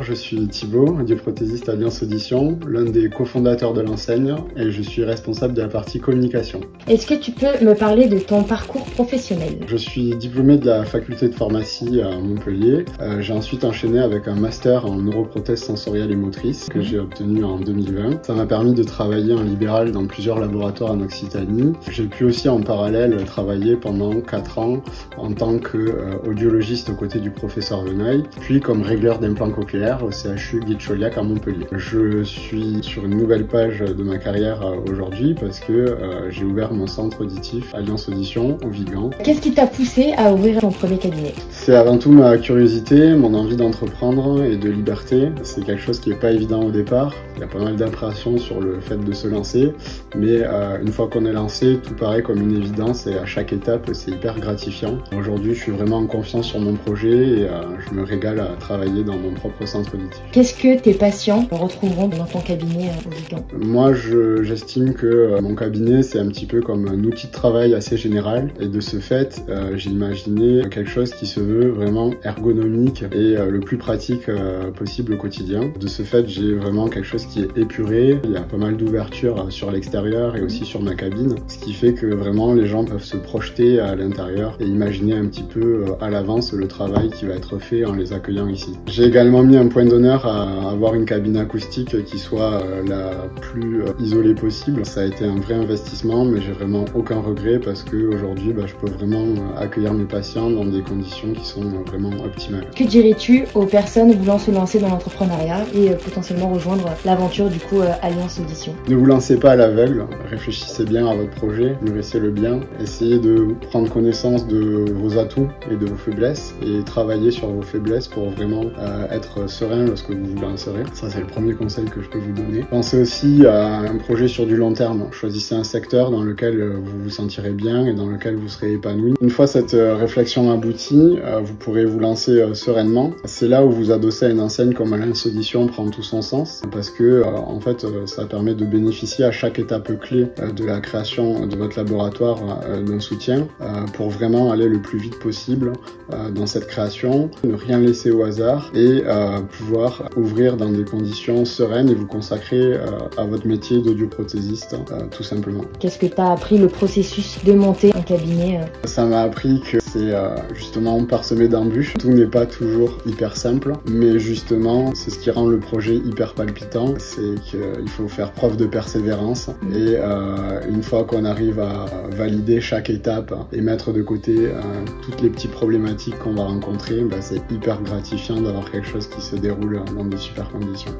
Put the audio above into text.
Je suis Thibaut, audioprothésiste Alliance Audition, l'un des cofondateurs de l'enseigne et je suis responsable de la partie communication. Est-ce que tu peux me parler de ton parcours professionnel? Je suis diplômé de la faculté de pharmacie à Montpellier. J'ai ensuite enchaîné avec un master en neuroprothèse sensorielle et motrice que j'ai obtenu en 2020. Ça m'a permis de travailler en libéral dans plusieurs laboratoires en Occitanie. J'ai pu aussi en parallèle travailler pendant 4 ans en tant qu'audiologiste aux côtés du professeur Veneuil, puis comme régleur d'implants cochléaires au CHU Guy de Chauliac à Montpellier. Je suis sur une nouvelle page de ma carrière aujourd'hui parce que j'ai ouvert mon centre auditif Alliance Audition au Vigan. Qu'est-ce qui t'a poussé à ouvrir ton premier cabinet? C'est avant tout ma curiosité, mon envie d'entreprendre et de liberté. C'est quelque chose qui n'est pas évident au départ. Il y a pas mal d'appréhension sur le fait de se lancer, mais une fois qu'on est lancé, tout paraît comme une évidence et à chaque étape, c'est hyper gratifiant. Aujourd'hui, je suis vraiment en confiance sur mon projet et je me régale à travailler dans mon propre centre auditif. Qu'est-ce que tes patients retrouveront dans ton cabinet au Vigan? Moi, j'estime que mon cabinet, c'est un petit peu comme un outil de travail assez général et de ce fait, j'ai imaginé quelque chose qui se veut vraiment ergonomique et le plus pratique possible au quotidien. De ce fait, j'ai vraiment quelque chose qui est épuré. Il y a pas mal d'ouvertures sur l'extérieur et aussi sur ma cabine, ce qui fait que vraiment les gens peuvent se projeter à l'intérieur et imaginer un petit peu à l'avance le travail qui va être fait en les accueillant ici. J'ai également mis un point d'honneur à avoir une cabine acoustique qui soit la plus isolée possible. Ça a été un vrai investissement, mais j'ai vraiment aucun regret parce que aujourd'hui, je peux vraiment accueillir mes patients dans des conditions qui sont vraiment optimales. Que dirais-tu aux personnes voulant se lancer dans l'entrepreneuriat et potentiellement rejoindre l'aventure du coup Alliance Audition? Ne vous lancez pas à l'aveugle, réfléchissez bien à votre projet, mûrissez-le bien, essayez de prendre connaissance de vos atouts et de vos faiblesses et travailler sur vos faiblesses pour vraiment être serein lorsque vous vous lancerez. Ça, c'est le premier conseil que je peux vous donner. Pensez aussi à un projet sur du long terme. Choisissez un secteur dans lequel vous vous sentirez bien et dans lequel vous serez épanoui. Une fois cette réflexion aboutie, vous pourrez vous lancer sereinement. C'est là où vous adossez à une enseigne comme Alliance Audition prend tout son sens parce que en fait, ça permet de bénéficier à chaque étape clé de la création de votre laboratoire d'un soutien pour vraiment aller le plus vite possible dans cette création, ne rien laisser au hasard et pouvoir ouvrir dans des conditions sereines et vous consacrer à votre métier d'audioprothésiste tout simplement. Qu'est-ce que tu as appris le processus de monter un cabinet? Ça m'a appris que c'est justement parsemé d'embûches. Tout n'est pas toujours hyper simple, mais justement c'est ce qui rend le projet hyper palpitant, c'est qu'il faut faire preuve de persévérance et une fois qu'on arrive à valider chaque étape et mettre de côté toutes les petites problématiques qu'on va rencontrer, c'est hyper gratifiant d'avoir quelque chose qui se déroule dans de super conditions.